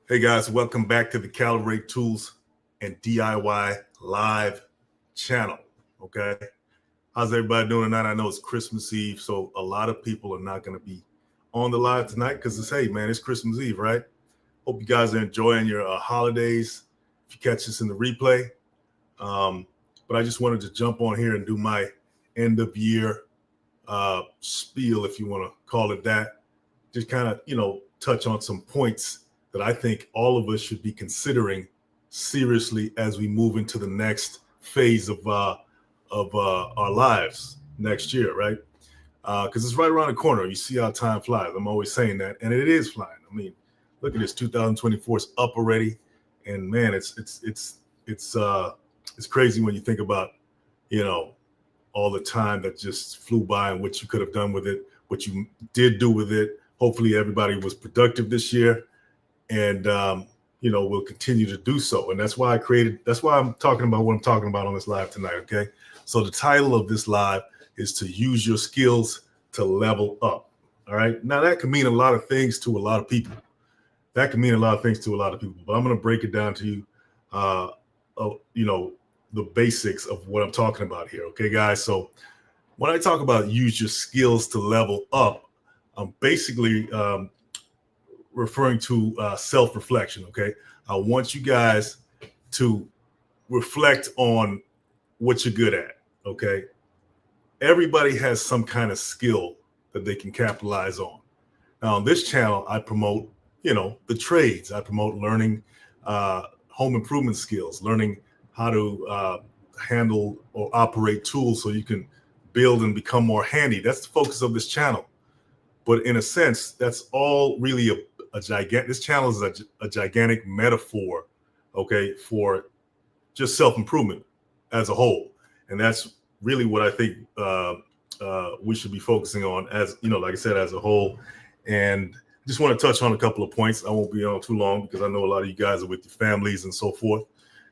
Hey guys, welcome back to the Calibrate Tools and DIY live channel. Okay, how's everybody doing tonight? I know it's Christmas Eve, so a lot of people are not going to be on the live tonight because it's Christmas Eve, right? Hope you guys are enjoying your holidays. If you catch this in the replay, but I just wanted to jump on here and do my end of year spiel, if you want to call it that. Just kind of touch on some points that I think all of us should be considering seriously as we move into the next phase of our lives next year, right? Because it's right around the corner. You see how time flies. I'm always saying that, and it is flying. I mean, look at this. 2024 is up already, and man, it's crazy when you think about all the time that just flew by and what you could have done with it, what you did do with it. Hopefully, everybody was productive this year. And we'll continue to do so. And that's why I'm talking about what I'm talking about on this live tonight. Okay. So the title of this live is to use your skills to level up. All right. Now that can mean a lot of things to a lot of people. But I'm going to break it down to you, the basics of what I'm talking about here. Okay, guys. So when I talk about use your skills to level up, I'm basically, referring to self-reflection. Okay, I want you guys to reflect on what you're good at. Okay, everybody has some kind of skill that they can capitalize on. Now on this channel, I promote the trades. I promote learning home improvement skills, learning how to handle or operate tools so you can build and become more handy. That's the focus of this channel. But in a sense, that's all really this channel is a gigantic metaphor, okay, for just self-improvement as a whole. And that's really what I think we should be focusing on, as like I said, as a whole. And just want to touch on a couple of points. I won't be on too long because I know a lot of you guys are with your families and so forth.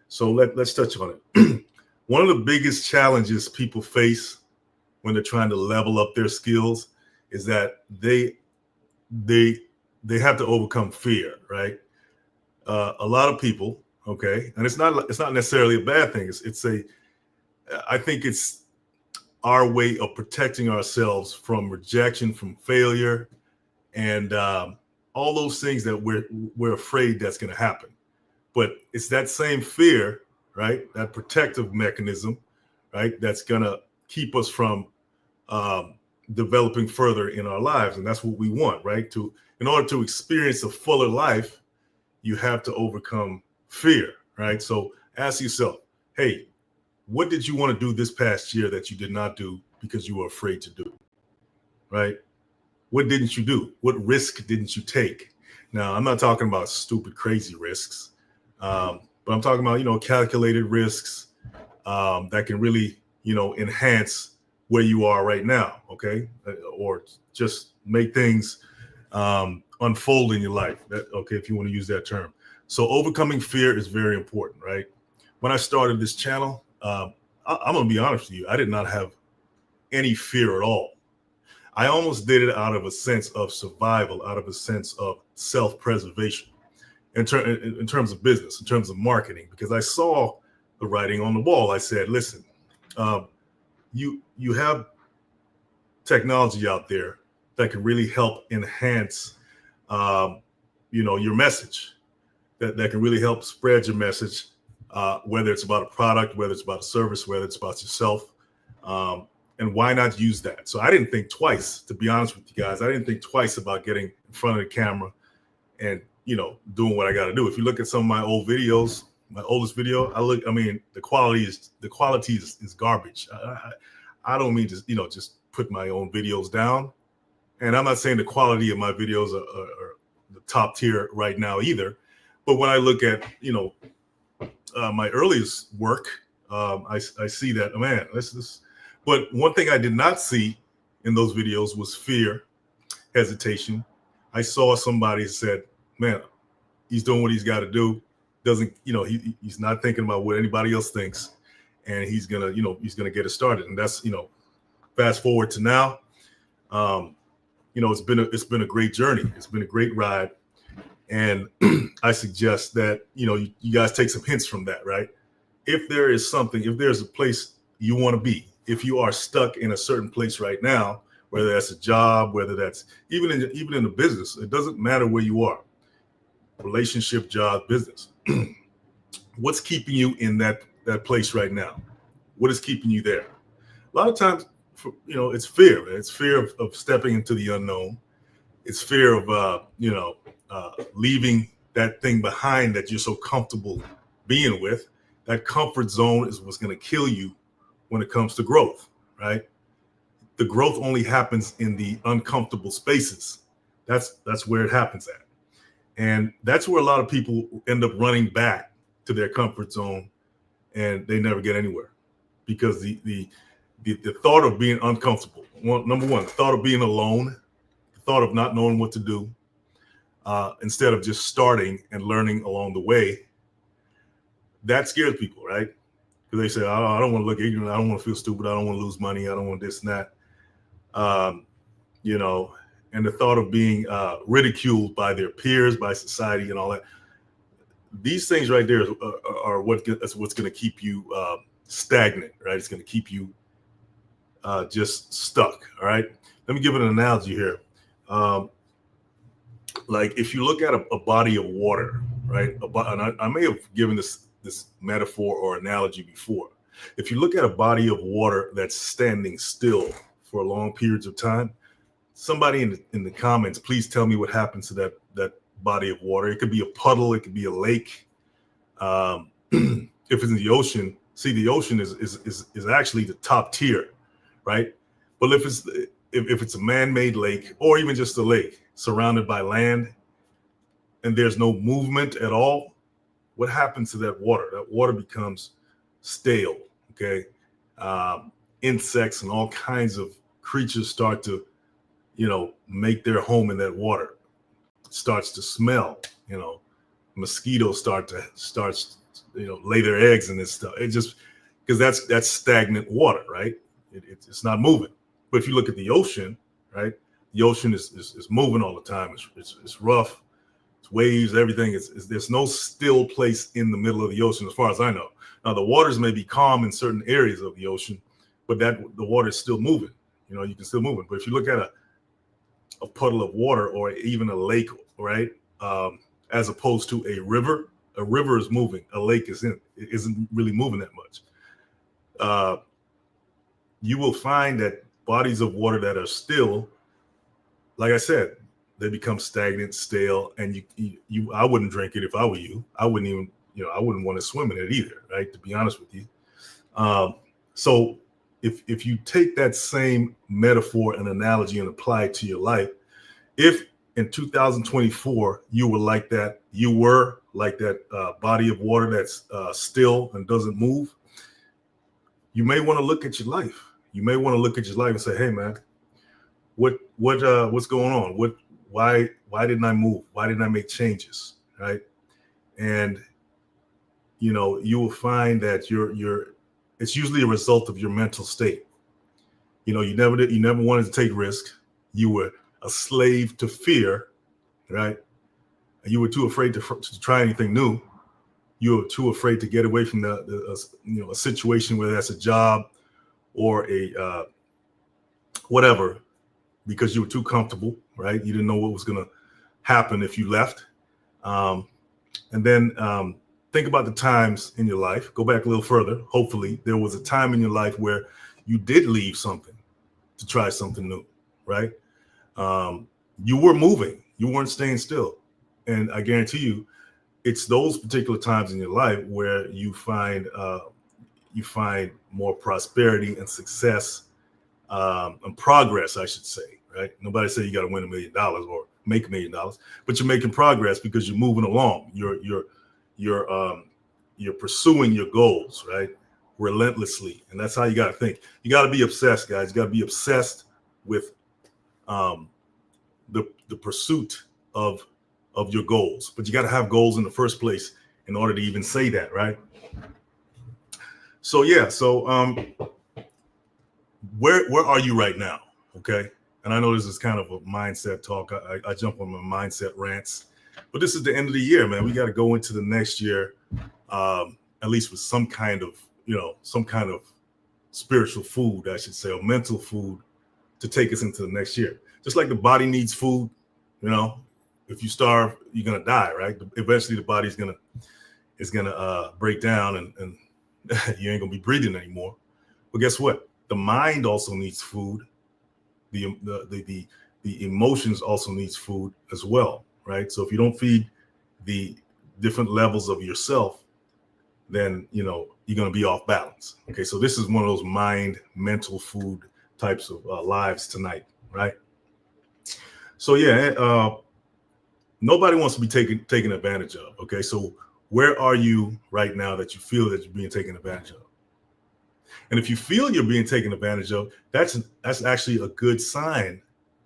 So let's touch on it. One of the biggest challenges people face when they're trying to level up their skills is that they have to overcome fear, right? A lot of people, okay, and it's not necessarily a bad thing. I think it's our way of protecting ourselves from rejection, from failure, and all those things that we're afraid that's going to happen. But it's that same fear, right? That protective mechanism, right? That's going to keep us from developing further in our lives, and that's what we want, right? In order to experience a fuller life, you have to overcome fear, right? So ask yourself, hey, what did you want to do this past year that you did not do because you were afraid to do, right? What didn't you do? What risk didn't you take? Now, I'm not talking about stupid, crazy risks, but I'm talking about, calculated risks that can really, enhance where you are right now, okay? Or just make things unfold in your life, if you want to use that term. So overcoming fear is very important, right? When I started this channel, I'm going to be honest with you, I did not have any fear at all. I almost did it out of a sense of survival, out of a sense of self-preservation in terms of business, in terms of marketing, because I saw the writing on the wall. I said, listen, you have technology out there that can really help enhance your message, that can really help spread your message, whether it's about a product, whether it's about a service, whether it's about yourself, and why not use that? So I didn't think twice, to be honest with you guys. I didn't think twice about getting in front of the camera and doing what I got to do. If you look at some of my old videos, my oldest video, the quality is garbage. I don't mean to just put my own videos down, and I'm not saying the quality of my videos are the top tier right now either. But when I look at my earliest work, I see that, man, this. But one thing I did not see in those videos was fear, hesitation. I saw somebody said, man, he's doing what he's got to do. He's not thinking about what anybody else thinks, and he's gonna get it started. And that's, fast forward to now, it's been a great journey. It's been a great ride. And I suggest that, you guys take some hints from that, right? If there is something, if there's a place you want to be, if you are stuck in a certain place right now, whether that's a job, whether that's even in a business, it doesn't matter where you are, relationship, job, business. What's keeping you in that place right now? What is keeping you there? A lot of times, it's fear. It's fear of stepping into the unknown. It's fear of leaving that thing behind that you're so comfortable being with. That comfort zone is what's going to kill you when it comes to growth, right? The growth only happens in the uncomfortable spaces. That's where it happens at. And that's where a lot of people end up running back to their comfort zone, and they never get anywhere, because the thought of being uncomfortable, number one, the thought of being alone, the thought of not knowing what to do, instead of just starting and learning along the way, that scares people, right? Because they say, I don't want to look ignorant, I don't want to feel stupid, I don't want to lose money, I don't want this and that. And the thought of being ridiculed by their peers, by society, and all that. These things right there are what's going to keep you stagnant, right? It's going to keep you just stuck. All right. Let me give an analogy here. Like if you look at a body of water, right? And I may have given this metaphor or analogy before. If you look at a body of water that's standing still for long periods of time, somebody in the comments, please tell me what happens to that body of water. It could be a puddle, it could be a lake. If it's in the ocean, see, the ocean is actually the top tier, right? But if it's a man-made lake, or even just a lake surrounded by land, and there's no movement at all, what happens to that water? That water becomes stale. Okay, insects and all kinds of creatures start to, make their home in that water. It starts to smell. Mosquitoes start lay their eggs in this stuff. It just, because that's stagnant water, right? It's not moving. But if you look at the ocean, right, the ocean is moving all the time. It's rough, it's waves, everything. There's no still place in the middle of the ocean, as far as I know. Now the waters may be calm in certain areas of the ocean, but the water is still moving. You can still move it. But if you look at a puddle of water, or even a lake, right, as opposed to a river is moving. A lake isn't really moving that much. You will find that bodies of water that are still, like I said, they become stagnant, stale, and I wouldn't drink it if I were you. I wouldn't even, I wouldn't want to swim in it either, right? To be honest with you. So if you take that same metaphor and analogy and apply it to your life, if in 2024 you were like that body of water that's still and doesn't move, you may want to look at your life. You may want to look at your life and say, hey man, what's going on? Why didn't I move? Why didn't I make changes? Right. And you will find that it's usually a result of your mental state. You never wanted to take risk. You were a slave to fear, right? And you were too afraid to try anything new. You were too afraid to get away from a situation, whether that's a job or a whatever, because you were too comfortable, right? You didn't know what was going to happen if you left. And then think about the times in your life. Go back a little further. Hopefully there was a time in your life where you did leave something to try something new, right? You were moving. You weren't staying still. And I guarantee you, it's those particular times in your life where you find more prosperity and success, and progress, I should say, right? Nobody said you got to win $1 million or make $1 million, but you're making progress because you're moving along. You're pursuing your goals, right? Relentlessly. And that's how you got to think. You got to be obsessed, guys. You got to be obsessed with the pursuit of your goals. But you got to have goals in the first place in order to even say that, right? So yeah, where are you right now? Okay. And I know this is kind of a mindset talk. I jump on my mindset rants, But this is the end of the year, man. We got to go into the next year, at least with some kind of, some kind of spiritual food, I should say, or mental food to take us into the next year. Just like the body needs food, if you starve, you're gonna die, right? Eventually, the body's gonna break down, and you ain't gonna be breathing anymore. But guess what? The mind also needs food. The emotions also needs food as well, right? So if you don't feed the different levels of yourself, then you're gonna be off balance. Okay, so this is one of those mental food types of lives tonight, right? So yeah, nobody wants to be taken advantage of. Okay, so where are you right now that you feel that you're being taken advantage of? And if you feel you're being taken advantage of, that's actually a good sign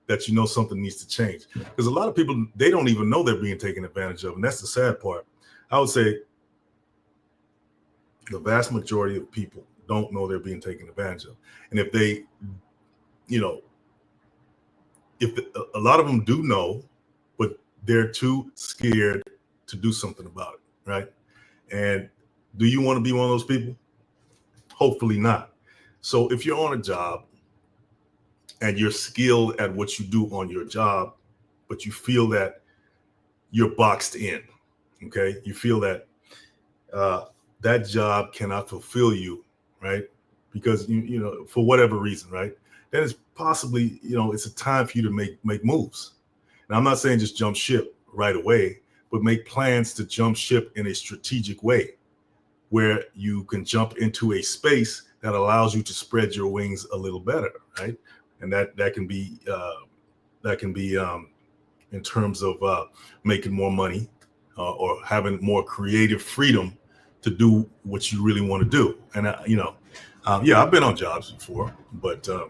that something needs to change. Because a lot of people, they don't even know they're being taken advantage of, and that's the sad part. I would say the vast majority of people don't know they're being taken advantage of. And if they, a lot of them do know, but they're too scared to do something about it, right? And do you want to be one of those people? Hopefully not. So if you're on a job and you're skilled at what you do on your job, but you feel that you're boxed in, okay? You feel that that job cannot fulfill you, right? Because for whatever reason, right? Then it's possibly, it's a time for you to make moves. Now, I'm not saying just jump ship right away, but make plans to jump ship in a strategic way where you can jump into a space that allows you to spread your wings a little better, right? And that can be in terms of making more money or having more creative freedom to do what you really want to do. And yeah, I've been on jobs before, but I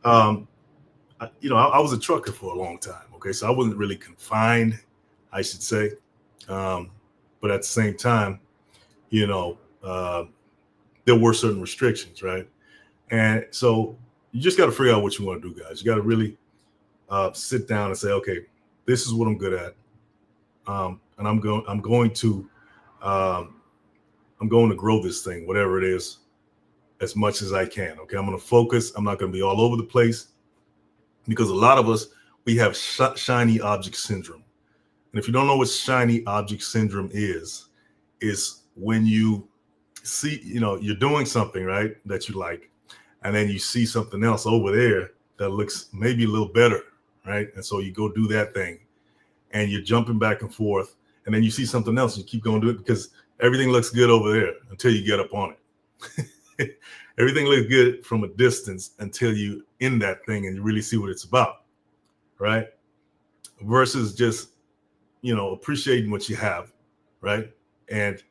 was a trucker for a long time. Okay, so I wasn't really confined, I should say, but at the same time, there were certain restrictions, right? And so you just got to figure out what you want to do, guys. You got to really sit down and say, okay, this is what I'm good at, and I'm going to grow this thing, whatever it is, as much as I can. Okay, I'm going to focus. I'm not going to be all over the place, because a lot of us, we have shiny object syndrome. And if you don't know what shiny object syndrome is when you see, you're doing something, right, that you like, and then you see something else over there that looks maybe a little better, right? And so you go do that thing, and you're jumping back and forth, and then you see something else, and you keep going to it because everything looks good over there until you get up on it. Everything looks good from a distance until you in that thing and you really see what it's about, right? Versus just, appreciating what you have, right? And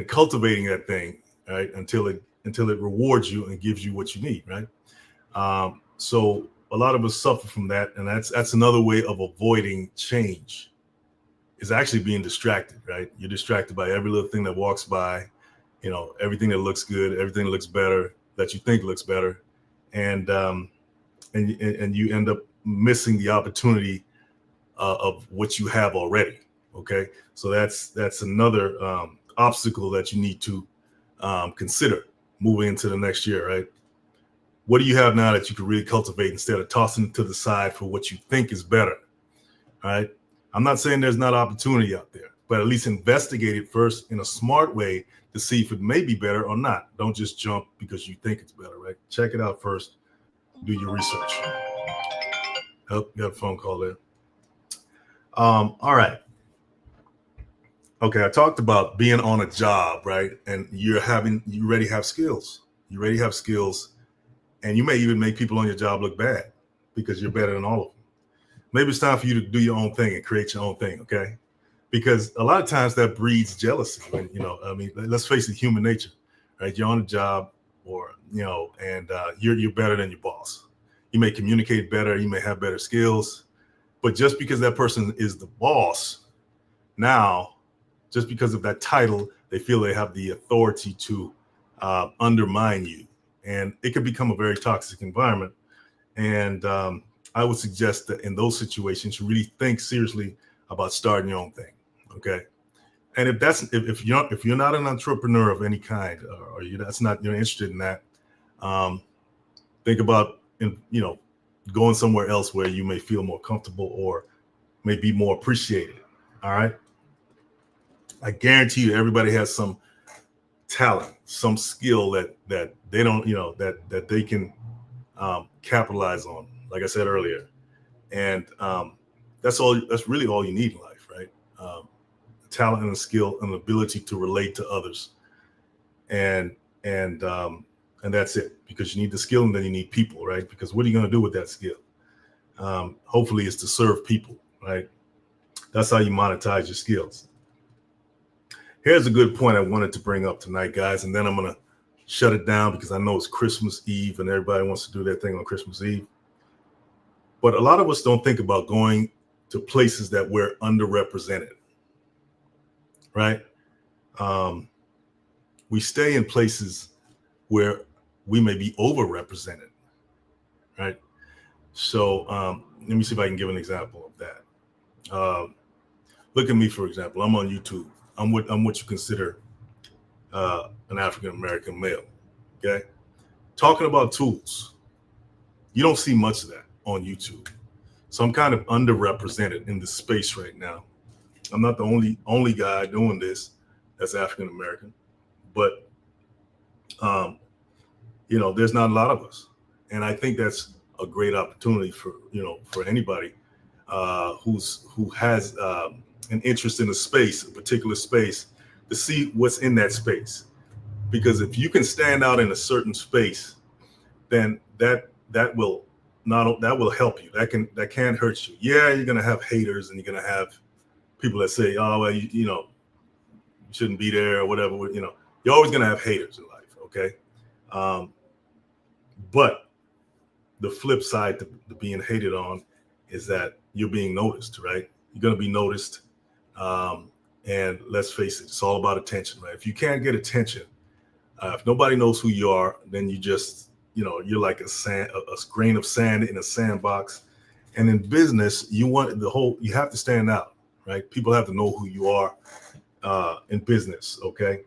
cultivating that thing, right? Until it rewards you and gives you what you need, right? So a lot of us suffer from that, and that's another way of avoiding change, is actually being distracted, right? You're distracted by every little thing that walks by, everything that looks good, everything that looks better, that you think looks better, and you end up missing the opportunity of what you have already. Okay, so that's another obstacle that you need to consider moving into the next year, right? What do you have now that you can really cultivate instead of tossing it to the side for what you think is better? All right. I'm not saying there's not opportunity out there, but at least investigate it first in a smart way to see if it may be better or not. Don't just jump because you think it's better, right? Check it out first. Do your research. Oh, you got a phone call there. All right. Okay, I talked about being on a job, right? And you already have skills. You already have skills, and you may even make people on your job look bad because you're better than all of them. Maybe it's time for you to do your own thing and create your own thing, okay? Because a lot of times that breeds jealousy. When, let's face it, human nature, right? You're on a job, or and you're better than your boss. You may communicate better, you may have better skills, but just because that person is the boss, now, just because of that title, they feel they have the authority to undermine you, and it can become a very toxic environment. And I would suggest that in those situations, you really think seriously about starting your own thing. Okay. And if you're not an entrepreneur of any kind, or you're interested in that, think about going somewhere else where you may feel more comfortable or may be more appreciated. All right. I guarantee you, everybody has some talent, some skill that they don't, that they can capitalize on. Like I said earlier, and that's all. That's really all you need in life, right? Talent and a skill and the ability to relate to others, and and that's it. Because you need the skill, and then you need people, right? Because what are you going to do with that skill? Hopefully, it's to serve people, right? That's how you monetize your skills. Here's a good point I wanted to bring up tonight, guys, and then I'm going to shut it down because I know it's Christmas Eve and everybody wants to do their thing on Christmas Eve. But a lot of us don't think about going to places that we're underrepresented, right? We stay in places where we may be overrepresented, right? So let me see if I can give an example of that. Look at me, for example. I'm on YouTube. I'm what you consider an African-American male, okay? Talking about tools. You don't see much of that on YouTube. So I'm kind of underrepresented in this space right now. I'm not the only guy doing this that's African-American, but there's not a lot of us. And I think that's a great opportunity for anybody who has an interest in a particular space, to see what's in that space. Because if you can stand out in a certain space, then that will help you. That can't hurt you. Yeah, you're gonna have haters, and you're gonna have people that say, "Oh, well, you shouldn't be there," or whatever. You're always gonna have haters in life. Okay, but the flip side to being hated on is that you're being noticed, right? You're gonna be noticed. And let's face it, it's all about attention, right? If you can't get attention, if nobody knows who you are, then you just, you're like a grain of sand in a sandbox. And in business, you have to stand out, right? People have to know who you are in business, okay?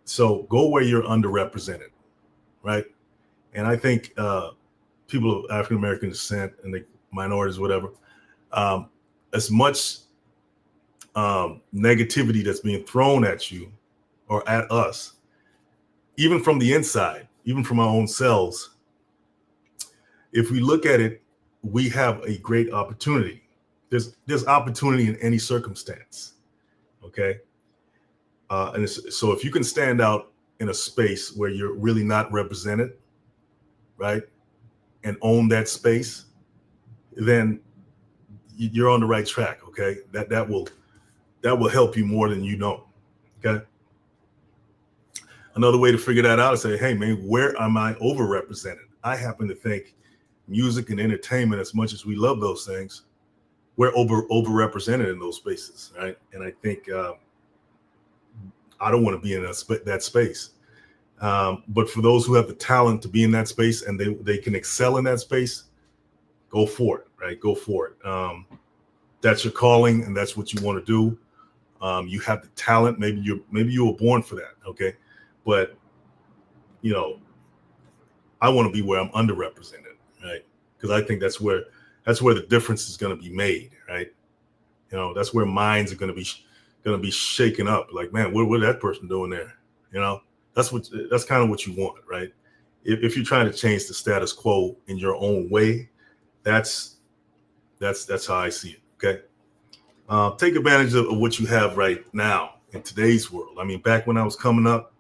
So go where you're underrepresented, right? And I think people of African-American descent and the minorities, whatever, as much negativity that's being thrown at you or at us, even from the inside, even from our own selves, if we look at it, we have a great opportunity. There's opportunity in any circumstance, okay? So if you can stand out in a space where you're really not represented, right, and own that space, then you're on the right track, okay? That will help you more than you know, okay? Another way to figure that out is say, hey, man, where am I overrepresented? I happen to think music and entertainment, as much as we love those things, we're overrepresented in those spaces, right? And I think I don't want to be in that space. But for those who have the talent to be in that space and they can excel in that space, go for it, right? Go for it. That's your calling, and that's what you want to do. You have the talent. Maybe you were born for that, okay? But I want to be where I'm underrepresented, right? Because I think that's where the difference is going to be made, right? That's where minds are going to be shaken up. Like, man, what that person doing there? That's kind of what you want, right? If you're trying to change the status quo in your own way, that's how I see it. Okay. Take advantage of what you have right now in today's world. I mean, back when I was coming up,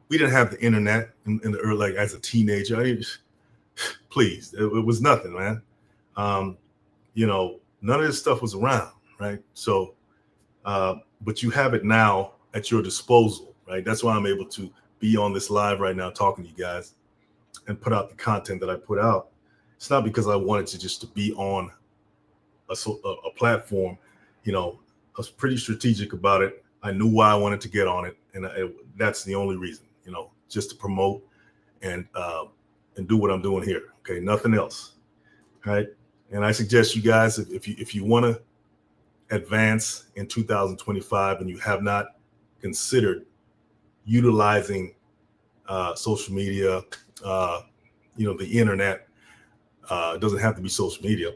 we didn't have the internet in the early, like as a teenager. Please, it was nothing, man. None of this stuff was around, right? So, but you have it now at your disposal, right? That's why I'm able to be on this live right now talking to you guys and put out the content that I put out. It's not because I wanted to be on a platform. I was pretty strategic about it. I knew why I wanted to get on it, and that's the only reason. Just to promote and do what I'm doing here. Okay, nothing else. right? And I suggest you guys, if you want to advance in 2025 and you have not considered utilizing social media, the internet, it doesn't have to be social media,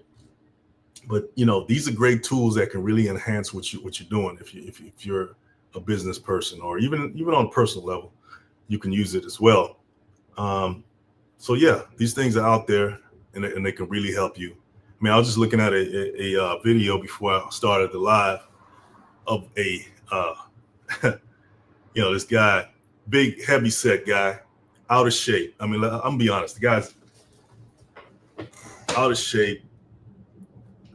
but these are great tools that can really enhance what you're doing. If you're a business person, or even on a personal level, you can use it as well. So yeah, these things are out there, and they can really help you. I mean, I was just looking at a video before I started the live of a this guy, big heavy set guy, out of shape. I mean, I'm gonna be honest, the guy's out of shape.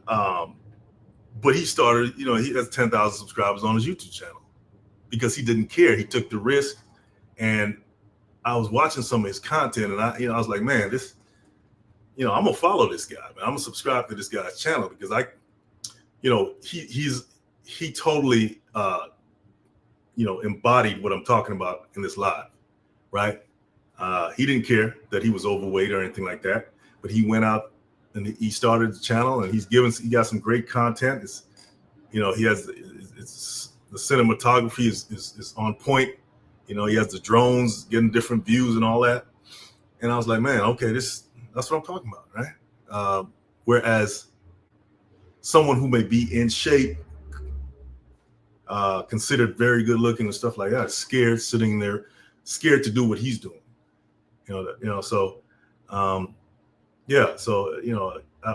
But he started, he has 10,000 subscribers on his YouTube channel because he didn't care. He took the risk, and I was watching some of his content, and I was like, man, this, I'm gonna follow this guy, man. I'm gonna subscribe to this guy's channel because he totally, embodied what I'm talking about in this live, right? He didn't care that he was overweight or anything like that, but he went out and he started the channel, and he got some great content. It's, he has, the cinematography is on point. He has the drones getting different views and all that. And I was like, man, okay, that's what I'm talking about, right? Whereas someone who may be in shape, considered very good looking and stuff like that, scared, sitting there, scared to do what he's doing. So I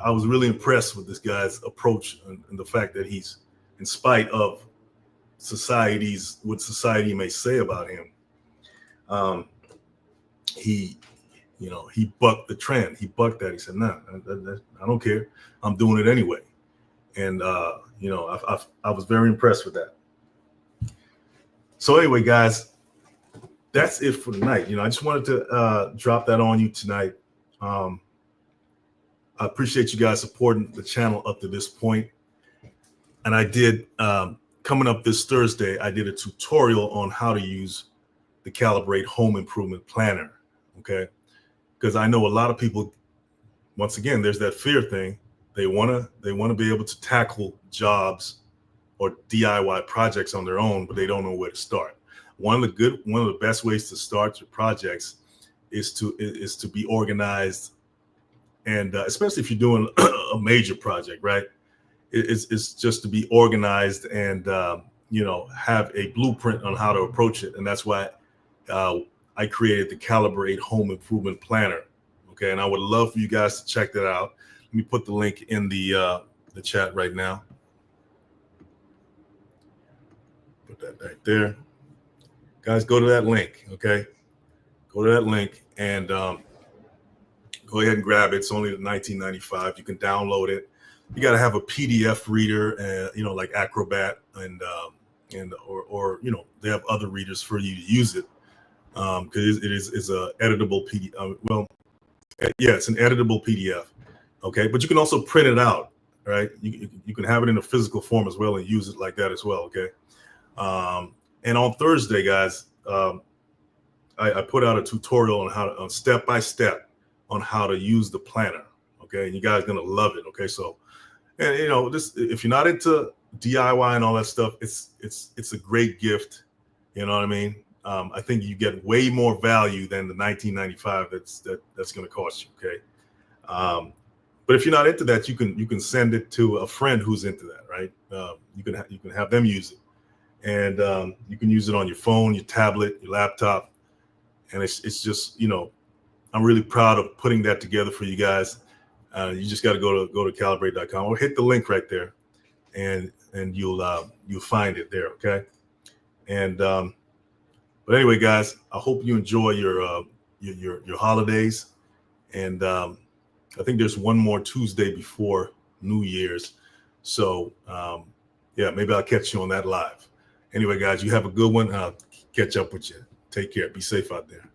was really impressed with this guy's approach and the fact that he's, in spite of what society may say about him, he bucked the trend. He bucked that. He said, "Nah, I don't care. I'm doing it anyway." And I was very impressed with that. So anyway, guys, that's it for tonight. I just wanted to drop that on you tonight. I appreciate you guys supporting the channel up to this point. And I did, coming up this Thursday, I did a tutorial on how to use the Calibrate Home Improvement Planner, okay? Because I know a lot of people, once again, there's that fear thing. They want to be able to tackle jobs or DIY projects on their own, but they don't know where to start. One of the best ways to start your projects is to be organized, and especially if you're doing a major project, right? It's just to be organized and have a blueprint on how to approach it, and that's why I created the Calibrate Home Improvement Planner. Okay, and I would love for you guys to check that out. Let me put the link in the chat right now. Put that right there. Guys, go to that link, okay? Go to that link and go ahead and grab it. It's only $19.95. You can download it. You got to have a PDF reader, like Acrobat, and or they have other readers for you to use it, because it is a editable PDF. It's an editable PDF. Okay, but you can also print it out, right? You can have it in a physical form as well and use it like that as well. Okay. And on Thursday, guys, I put out a tutorial on step by step on how to use the planner. Okay, and you guys are gonna love it. Okay, so, and if you're not into DIY and all that stuff, it's a great gift. You know what I mean? I think you get way more value than the $19.95 that's gonna cost you. Okay. But if you're not into that, you can send it to a friend who's into that, right? You can have them use it, and you can use it on your phone, your tablet, your laptop, and it's just I'm really proud of putting that together for you guys. You just got to go to calibrate.com or hit the link right there, and you'll find it there. Okay, and but anyway, guys, I hope you enjoy your holidays, and I think there's one more Tuesday before New Year's. So, maybe I'll catch you on that live. Anyway, guys, you have a good one. I'll catch up with you. Take care. Be safe out there.